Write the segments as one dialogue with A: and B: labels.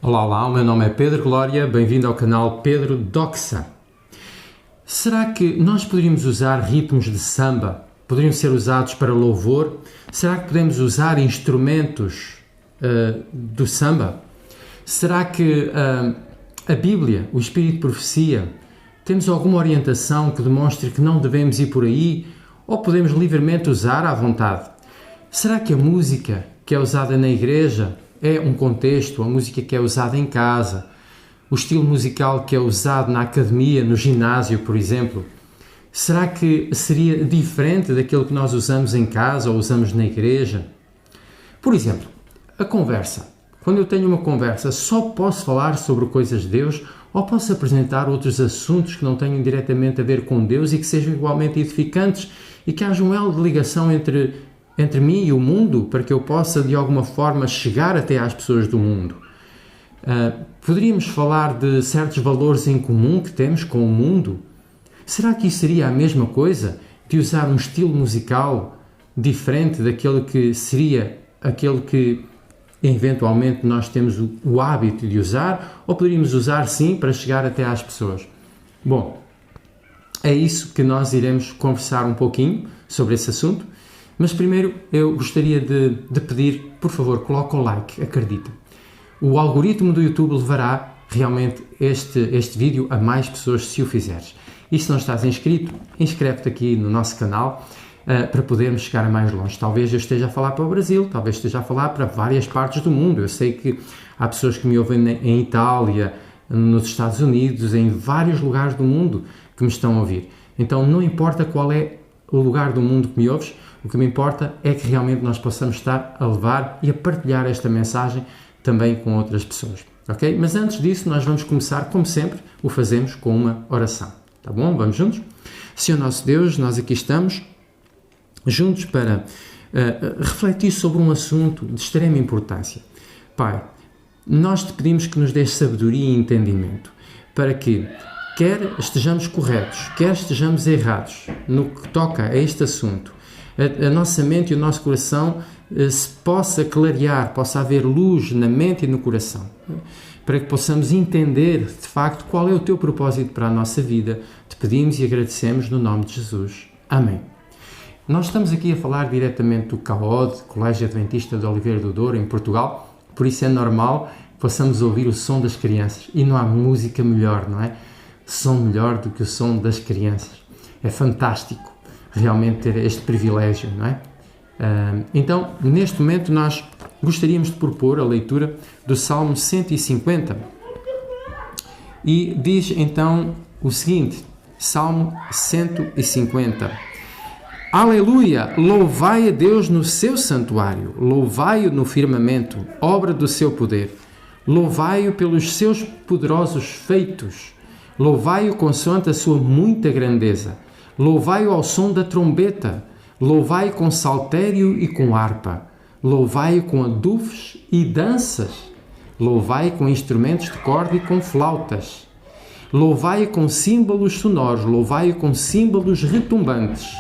A: Olá, olá, o meu nome é Pedro Glória, bem-vindo ao canal Pedro Doxa. Será que nós poderíamos usar ritmos de samba? Poderiam ser usados para louvor? Será que podemos usar instrumentos do samba? Será que a Bíblia, o Espírito de Profecia, temos alguma orientação que demonstre que não devemos ir por aí ou podemos livremente usar à vontade? Será que a música que é usada na igreja é um contexto, a música que é usada em casa, o estilo musical que é usado na academia, no ginásio, por exemplo? Será que seria diferente daquilo que nós usamos em casa ou usamos na igreja? Por exemplo, a conversa. Quando eu tenho uma conversa, só posso falar sobre coisas de Deus ou posso apresentar outros assuntos que não tenham diretamente a ver com Deus e que sejam igualmente edificantes e que haja um elo de ligação entre mim e o mundo para que eu possa de alguma forma chegar até às pessoas do mundo? Poderíamos falar de certos valores em comum que temos com o mundo? Será que isso seria a mesma coisa de usar um estilo musical diferente daquele que seria aquele que eventualmente nós temos o hábito de usar, ou poderíamos usar sim para chegar até às pessoas? Bom, é isso que nós iremos conversar um pouquinho sobre esse assunto, mas primeiro eu gostaria de pedir, por favor, coloque o like, acredita. O algoritmo do YouTube levará realmente este vídeo a mais pessoas se o fizeres. E se não estás inscrito, inscreve-te aqui no nosso canal para podermos chegar a mais longe. Talvez eu esteja a falar para o Brasil, talvez esteja a falar para várias partes do mundo. Eu sei que há pessoas que me ouvem em Itália, nos Estados Unidos, em vários lugares do mundo que me estão a ouvir. Então não importa qual é o lugar do mundo que me ouves, o que me importa é que realmente nós possamos estar a levar e a partilhar esta mensagem também com outras pessoas, ok? Mas antes disso nós vamos começar, como sempre, o fazemos com uma oração, tá bom? Vamos juntos? Senhor nosso Deus, nós aqui estamos juntos para refletir sobre um assunto de extrema importância. Pai, nós te pedimos que nos dês sabedoria e entendimento para que quer estejamos corretos, quer estejamos errados no que toca a este assunto, a nossa mente e o nosso coração se possa clarear, possa haver luz na mente e no coração, para que possamos entender de facto qual é o teu propósito para a nossa vida. Te pedimos e agradecemos no nome de Jesus. Amém. Nós estamos aqui a falar diretamente do CAOD, Colégio Adventista de Oliveira do Douro, em Portugal, por isso é normal que possamos ouvir o som das crianças, e não há música melhor, não é? Som melhor do que o som das crianças. É fantástico realmente ter este privilégio, não é? Então, neste momento nós gostaríamos de propor a leitura do Salmo 150 e diz então o seguinte, Salmo 150: Aleluia! Louvai a Deus no seu santuário, louvai-o no firmamento, obra do seu poder, louvai-o pelos seus poderosos feitos, louvai-o consoante a sua muita grandeza, louvai-o ao som da trombeta, louvai-o com saltério e com harpa, louvai-o com adufes e danças, louvai-o com instrumentos de corda e com flautas, louvai-o com símbolos sonoros, louvai-o com símbolos retumbantes.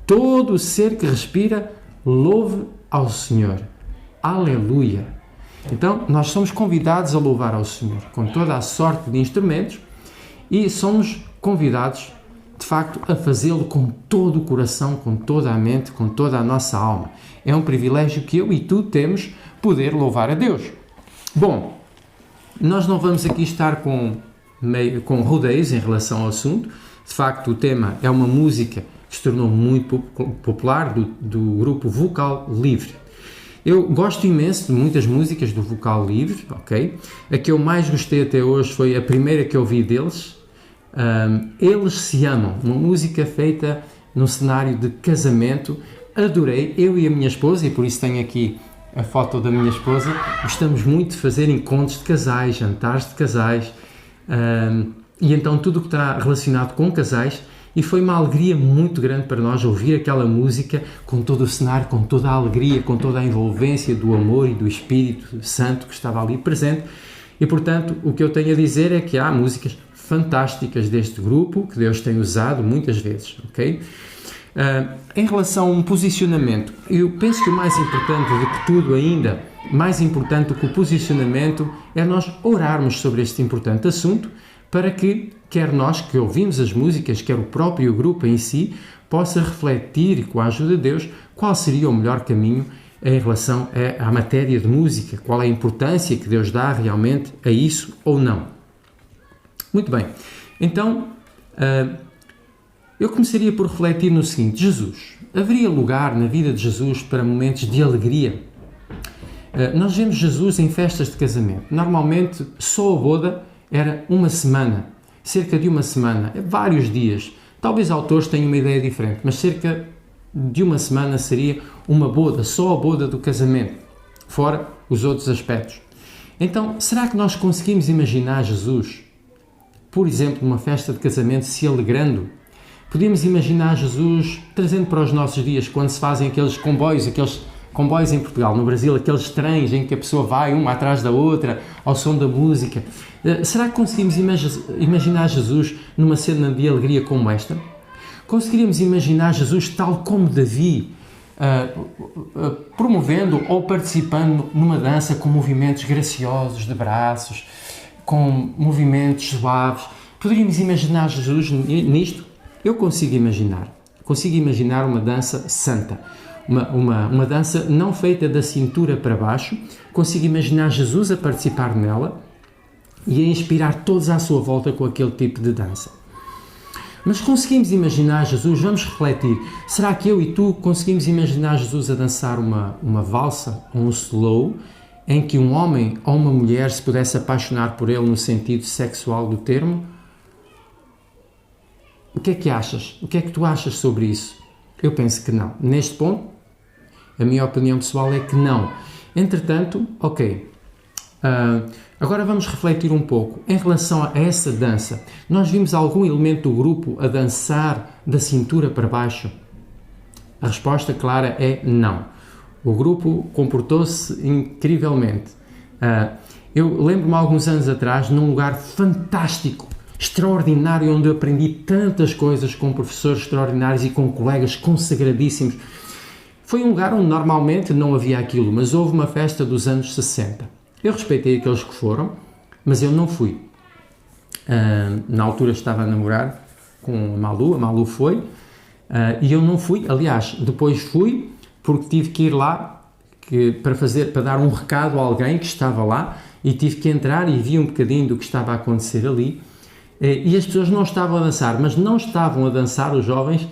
A: Todo o ser que respira, louve ao Senhor. Aleluia! Então, nós somos convidados a louvar ao Senhor com toda a sorte de instrumentos e somos convidados de facto a fazê-lo com todo o coração, com toda a mente, com toda a nossa alma. É um privilégio que eu e tu temos, poder louvar a Deus. Bom, nós não vamos aqui estar com rodeios em relação ao assunto. De facto, o tema é uma música que se tornou muito popular do grupo Vocal Livre. Eu gosto imenso de muitas músicas do Vocal Livre, ok? A que eu mais gostei até hoje foi a primeira que eu ouvi deles, Eles Se Amam, uma música feita num cenário de casamento. Adorei, eu e a minha esposa, e por isso tenho aqui a foto da minha esposa, gostamos muito de fazer encontros de casais, jantares de casais, e então tudo o que está relacionado com casais, e foi uma alegria muito grande para nós ouvir aquela música com todo o cenário, com toda a alegria, com toda a envolvência do amor e do Espírito Santo que estava ali presente. E portanto o que eu tenho a dizer é que há músicas fantásticas deste grupo que Deus tem usado muitas vezes, ok? Em relação a um posicionamento, eu penso que o mais importante do que tudo ainda mais importante do que o posicionamento é nós orarmos sobre este importante assunto para que, quer nós que ouvimos as músicas, quer o próprio grupo em si, possa refletir, com a ajuda de Deus, qual seria o melhor caminho em relação à matéria de música, qual é a importância que Deus dá realmente a isso ou não. Muito bem, então eu começaria por refletir no seguinte: Jesus, haveria lugar na vida de Jesus para momentos de alegria? Nós vemos Jesus em festas de casamento. Normalmente só a boda era uma semana, cerca de uma semana, vários dias. Talvez autores tenham uma ideia diferente, mas cerca de uma semana seria uma boda, só a boda do casamento, fora os outros aspectos. Então, será que nós conseguimos imaginar Jesus, por exemplo, numa festa de casamento, se alegrando? Podíamos imaginar Jesus trazendo para os nossos dias, quando se fazem aqueles comboios em Portugal, no Brasil, aqueles trens em que a pessoa vai uma atrás da outra, ao som da música. Será que conseguimos imaginar Jesus numa cena de alegria como esta? Conseguiríamos imaginar Jesus tal como Davi, promovendo ou participando numa dança com movimentos graciosos de braços, com movimentos suaves? Poderíamos imaginar Jesus nisto? Eu consigo imaginar uma dança santa, uma dança não feita da cintura para baixo. Consigo imaginar Jesus a participar nela e a inspirar todos à sua volta com aquele tipo de dança. Mas conseguimos imaginar Jesus, vamos refletir, será que eu e tu conseguimos imaginar Jesus a dançar uma valsa ou um slow em que um homem ou uma mulher se pudesse apaixonar por ele no sentido sexual do termo? O que é que achas? O que é que tu achas sobre isso? Eu penso que não. Neste ponto, a minha opinião pessoal é que não. Entretanto, ok. Agora vamos refletir um pouco. Em relação a essa dança, nós vimos algum elemento do grupo a dançar da cintura para baixo? A resposta clara é não. O grupo comportou-se incrivelmente. Eu lembro-me há alguns anos atrás, num lugar fantástico, extraordinário, onde eu aprendi tantas coisas com professores extraordinários e com colegas consagradíssimos. Foi um lugar onde normalmente não havia aquilo, mas houve uma festa dos anos 60. Eu respeitei aqueles que foram, mas eu não fui. Na altura estava a namorar com a Malu foi, e eu não fui. Aliás, depois fui, porque tive que ir lá para dar um recado a alguém que estava lá, e tive que entrar e vi um bocadinho do que estava a acontecer ali. E as pessoas não estavam a dançar, mas não estavam a dançar, os jovens,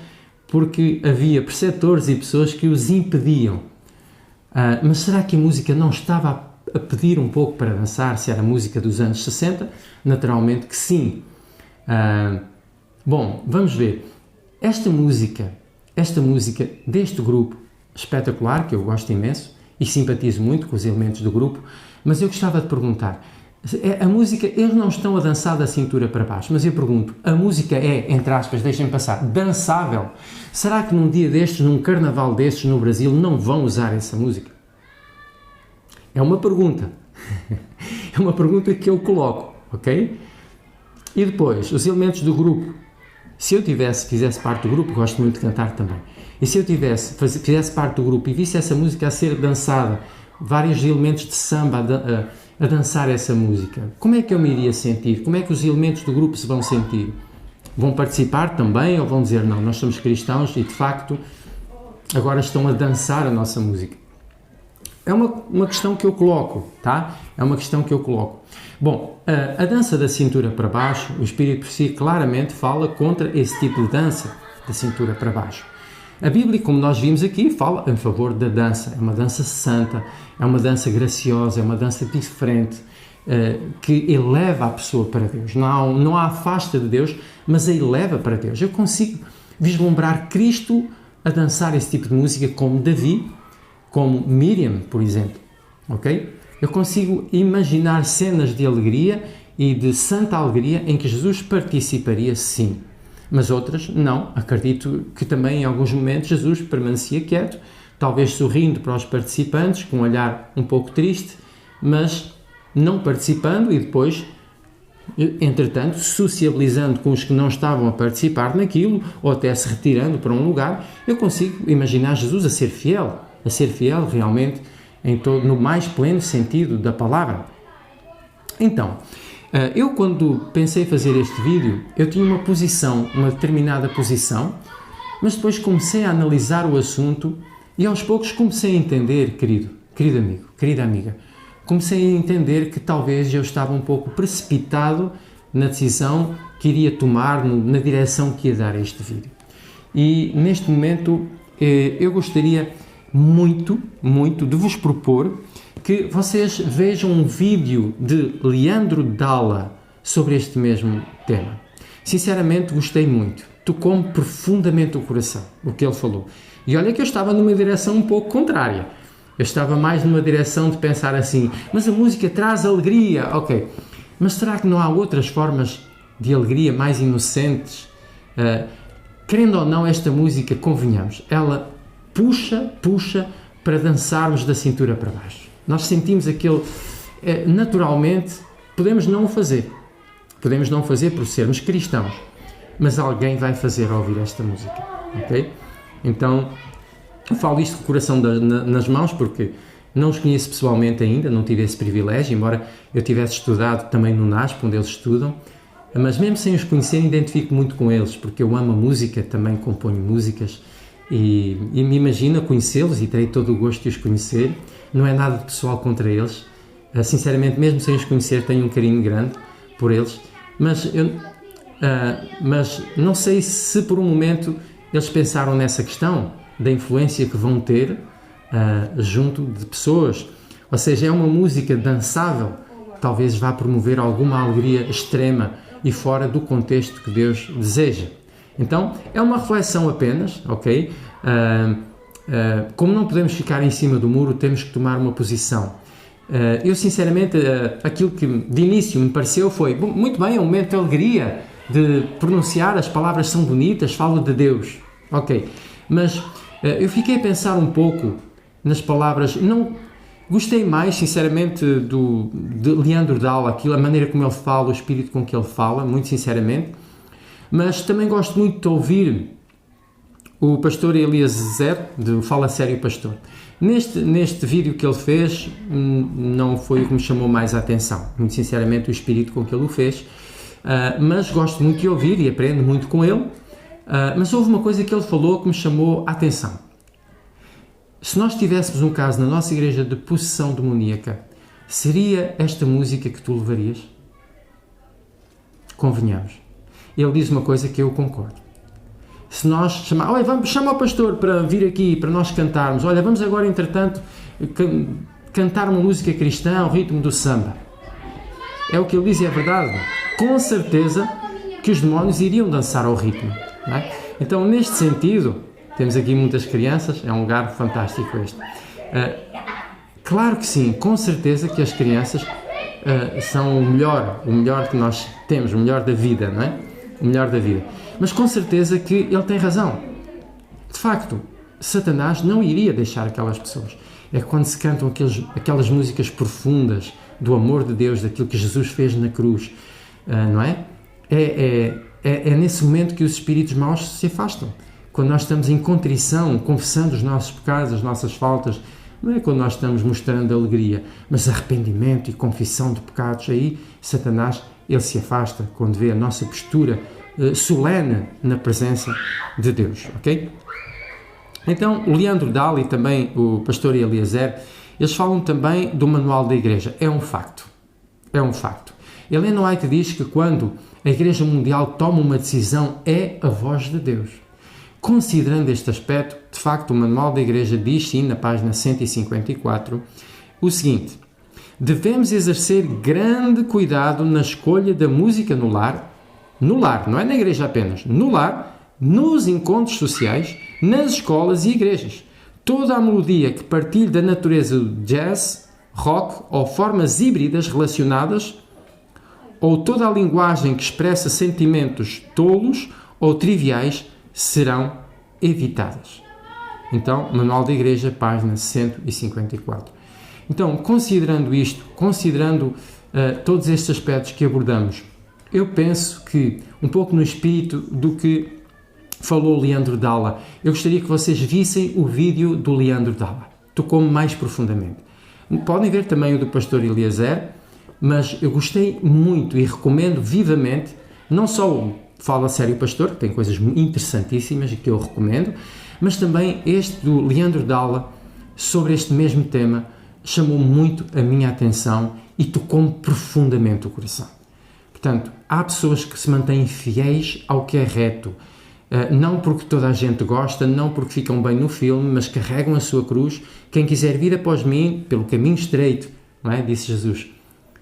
A: porque havia preceptores e pessoas que os impediam. Mas será que a música não estava a pedir um pouco para dançar? Se era música dos anos 60? Naturalmente que sim. Bom, vamos ver. Esta música deste grupo espetacular, que eu gosto imenso e simpatizo muito com os elementos do grupo, mas eu gostava de perguntar, a música, eles não estão a dançar da cintura para baixo, mas eu pergunto, a música é, entre aspas, deixem-me passar, dançável? Será que num dia destes, num carnaval destes no Brasil, não vão usar essa música? É uma pergunta. É uma pergunta que eu coloco, ok? E depois, os elementos do grupo. Se eu fizesse parte do grupo, gosto muito de cantar também, e se eu fizesse parte do grupo e visse essa música a ser dançada, vários elementos de samba a dançar essa música, como é que eu me iria sentir? Como é que os elementos do grupo se vão sentir? Vão participar também ou vão dizer, não, nós somos cristãos e de facto agora estão a dançar a nossa música? É uma questão que eu coloco, tá? É uma questão que eu coloco. Bom, a dança da cintura para baixo, o Espírito por si claramente fala contra esse tipo de dança da cintura para baixo. A Bíblia, como nós vimos aqui, fala em favor da dança. É uma dança santa, é uma dança graciosa, é uma dança diferente, que eleva a pessoa para Deus. Não a afasta de Deus, mas a eleva para Deus. Eu consigo vislumbrar Cristo a dançar esse tipo de música como Davi, como Miriam, por exemplo. Ok? Eu consigo imaginar cenas de alegria e de santa alegria em que Jesus participaria, sim. Mas outras, não. Acredito que também em alguns momentos Jesus permanecia quieto, talvez sorrindo para os participantes, com um olhar um pouco triste, mas não participando e depois, entretanto, sociabilizando com os que não estavam a participar naquilo, ou até se retirando para um lugar. Eu consigo imaginar Jesus a ser fiel realmente no mais pleno sentido da palavra. Então, eu quando pensei fazer este vídeo, eu tinha uma determinada posição, mas depois comecei a analisar o assunto e aos poucos comecei a entender, querido amigo, querida amiga, comecei a entender que talvez eu estava um pouco precipitado na decisão que iria tomar, na direção que ia dar a este vídeo. E neste momento eu gostaria muito de vos propor que vocês vejam um vídeo de Leandro Dalla sobre este mesmo tema. Sinceramente gostei muito, tocou-me profundamente o coração o que ele falou. E olha que eu estava numa direção um pouco contrária. Eu estava mais numa direção de pensar assim, mas a música traz alegria, ok. Mas será que não há outras formas de alegria mais inocentes? Querendo ou não, esta música, convenhamos, ela puxa para dançarmos da cintura para baixo. Nós sentimos aquele... naturalmente, podemos não o fazer. Podemos não fazer por sermos cristãos. Mas alguém vai fazer ao ouvir esta música, ok? Então, eu falo isto com o coração nas mãos porque não os conheço pessoalmente ainda, não tive esse privilégio, embora eu tivesse estudado também no NASP, onde eles estudam, mas mesmo sem os conhecer, identifico muito com eles, porque eu amo a música, também componho músicas e me imagino conhecê-los e terei todo o gosto de os conhecer. Não é nada de pessoal contra eles, sinceramente, mesmo sem os conhecer, tenho um carinho grande por eles, mas não sei se por um momento eles pensaram nessa questão da influência que vão ter junto de pessoas, ou seja, é uma música dançável, talvez vá promover alguma alegria extrema e fora do contexto que Deus deseja. Então, é uma reflexão apenas, ok? Como não podemos ficar em cima do muro, temos que tomar uma posição. Eu, sinceramente, aquilo que de início me pareceu foi, bom, muito bem, é um momento de alegria, de pronunciar, as palavras são bonitas, falo de Deus, ok, mas eu fiquei a pensar um pouco nas palavras, não gostei mais, sinceramente, de Leandro Dalla, a maneira como ele fala, o espírito com que ele fala, muito sinceramente, mas também gosto muito de ouvir o pastor Eliezer, do Fala Sério Pastor. Neste vídeo que ele fez, não foi o que me chamou mais a atenção, muito sinceramente, o espírito com que ele o fez, mas gosto muito de ouvir e aprendo muito com ele, mas houve uma coisa que ele falou que me chamou a atenção. Se nós tivéssemos um caso na nossa igreja de possessão demoníaca, seria esta música que tu levarias? Convenhamos. Ele diz uma coisa que eu concordo. Se nós chama o pastor para vir aqui, para nós cantarmos, olha, vamos agora, entretanto, cantar uma música cristã ao ritmo do samba. É o que ele diz e é verdade. Com certeza que os demónios iriam dançar ao ritmo. Não é? Então, neste sentido, temos aqui muitas crianças, é um lugar fantástico este. Claro que sim, com certeza que as crianças são o melhor que nós temos, o melhor da vida, não é? O melhor da vida. Mas com certeza que ele tem razão. De facto, Satanás não iria deixar aquelas pessoas. É quando se cantam aquelas músicas profundas do amor de Deus, daquilo que Jesus fez na cruz, não é? É nesse momento que os espíritos maus se afastam. Quando nós estamos em contrição, confessando os nossos pecados, as nossas faltas, não é quando nós estamos mostrando alegria, mas arrependimento e confissão de pecados, aí Satanás, ele se afasta quando vê a nossa postura solene na presença de Deus, ok? Então, o Leandro Dalla e também o pastor Eliezer, eles falam também do manual da igreja. É um facto. Ellen White diz que quando a Igreja Mundial toma uma decisão, é a voz de Deus. Considerando este aspecto, de facto, o manual da igreja diz, sim, na página 154, o seguinte: devemos exercer grande cuidado na escolha da música no lar, não é na igreja apenas, no lar, nos encontros sociais, nas escolas e igrejas. Toda a melodia que partilhe da natureza do jazz, rock ou formas híbridas relacionadas, ou toda a linguagem que expressa sentimentos tolos ou triviais, serão evitadas. Então, Manual da Igreja, página 154. Então, considerando isto, considerando todos estes aspectos que abordamos, eu penso que, um pouco no espírito do que falou Leandro Dalla, eu gostaria que vocês vissem o vídeo do Leandro Dalla. Tocou-me mais profundamente. Podem ver também o do pastor Eliezer, mas eu gostei muito e recomendo vivamente, não só o Fala Sério Pastor, que tem coisas interessantíssimas e que eu recomendo, mas também este do Leandro Dalla, sobre este mesmo tema, chamou muito a minha atenção e tocou-me profundamente o coração. Portanto, há pessoas que se mantêm fiéis ao que é reto, não porque toda a gente gosta, não porque ficam bem no filme, mas carregam a sua cruz. Quem quiser vir após mim, pelo caminho estreito, não é? Disse Jesus,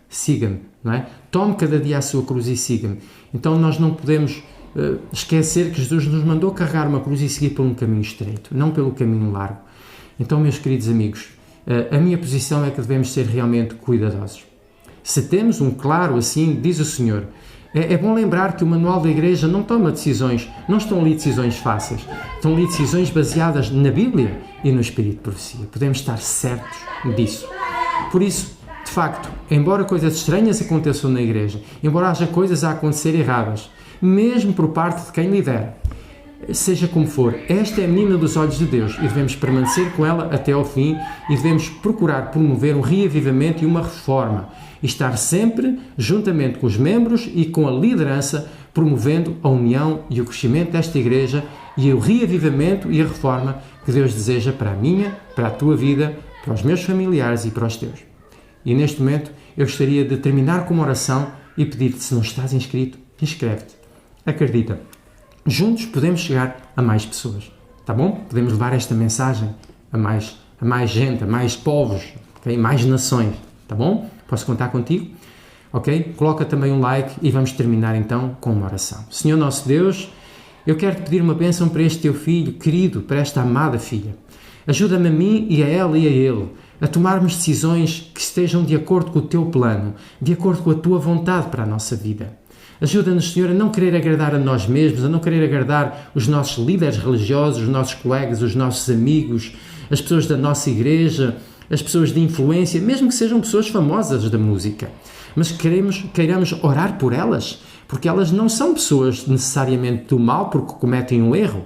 A: siga-me, não é? Tome cada dia a sua cruz e siga-me. Então nós não podemos esquecer que Jesus nos mandou carregar uma cruz e seguir por um caminho estreito, não pelo caminho largo. Então, meus queridos amigos, a minha posição é que devemos ser realmente cuidadosos. Se temos um claro assim, diz o Senhor, é bom lembrar que o manual da Igreja não toma decisões, não estão ali decisões fáceis, estão ali decisões baseadas na Bíblia e no Espírito de Profecia. Podemos estar certos disso. Por isso, de facto, embora coisas estranhas aconteçam na Igreja, embora haja coisas a acontecer erradas, mesmo por parte de quem lidera, seja como for, esta é a menina dos olhos de Deus e devemos permanecer com ela até ao fim e devemos procurar promover um reavivamento e uma reforma e estar sempre juntamente com os membros e com a liderança promovendo a união e o crescimento desta Igreja e o reavivamento e a reforma que Deus deseja para a minha, para a tua vida, para os meus familiares e para os teus. E neste momento eu gostaria de terminar com uma oração e pedir-te, se não estás inscrito, inscreve-te. Acredita, juntos podemos chegar a mais pessoas, tá bom? Podemos levar esta mensagem a mais gente, a mais povos, okay? Mais nações, tá bom? Posso contar contigo? Ok? Coloca também um like e vamos terminar então com uma oração. Senhor nosso Deus, eu quero te pedir uma bênção para este teu filho querido, para esta amada filha. Ajuda-me a mim e a ela e a ele a tomarmos decisões que estejam de acordo com o teu plano, de acordo com a tua vontade para a nossa vida. Ajuda-nos, Senhor, a não querer agradar a nós mesmos, a não querer agradar os nossos líderes religiosos, os nossos colegas, os nossos amigos, as pessoas da nossa igreja, as pessoas de influência, mesmo que sejam pessoas famosas da música. Mas queiramos orar por elas, porque elas não são pessoas necessariamente do mal porque cometem um erro,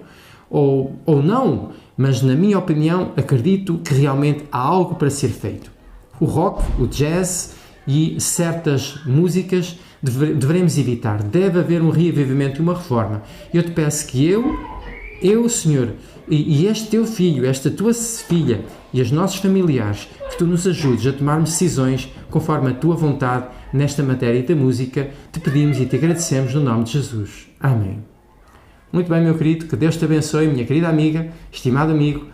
A: ou não, mas na minha opinião acredito que realmente há algo para ser feito. O rock, o jazz e certas músicas devemos evitar. Deve haver um reavivamento e uma reforma. Eu te peço que eu, Senhor, e este teu filho, esta tua filha e os nossos familiares, que tu nos ajudes a tomarmos decisões conforme a tua vontade nesta matéria da música, te pedimos e te agradecemos no nome de Jesus. Amém. Muito bem, meu querido, que Deus te abençoe, minha querida amiga, estimado amigo,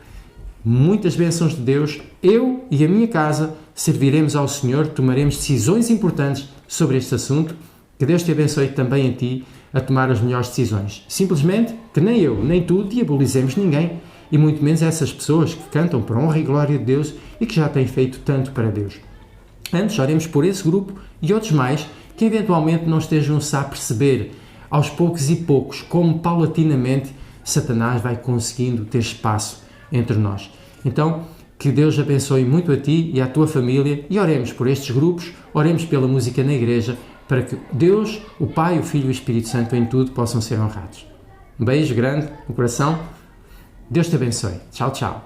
A: muitas bênçãos de Deus. Eu e a minha casa serviremos ao Senhor, tomaremos decisões importantes sobre este assunto. Que Deus te abençoe também a ti a tomar as melhores decisões. Simplesmente que nem eu, nem tu diabolizemos ninguém, e muito menos essas pessoas que cantam por honra e glória de Deus e que já têm feito tanto para Deus. Antes, oremos por esse grupo e outros mais que eventualmente não estejam-se a perceber aos poucos e poucos como paulatinamente Satanás vai conseguindo ter espaço entre nós. Então, que Deus abençoe muito a ti e à tua família e oremos por estes grupos, oremos pela música na igreja, para que Deus, o Pai, o Filho e o Espírito Santo em tudo possam ser honrados. Um beijo grande no coração. Deus te abençoe. Tchau, tchau.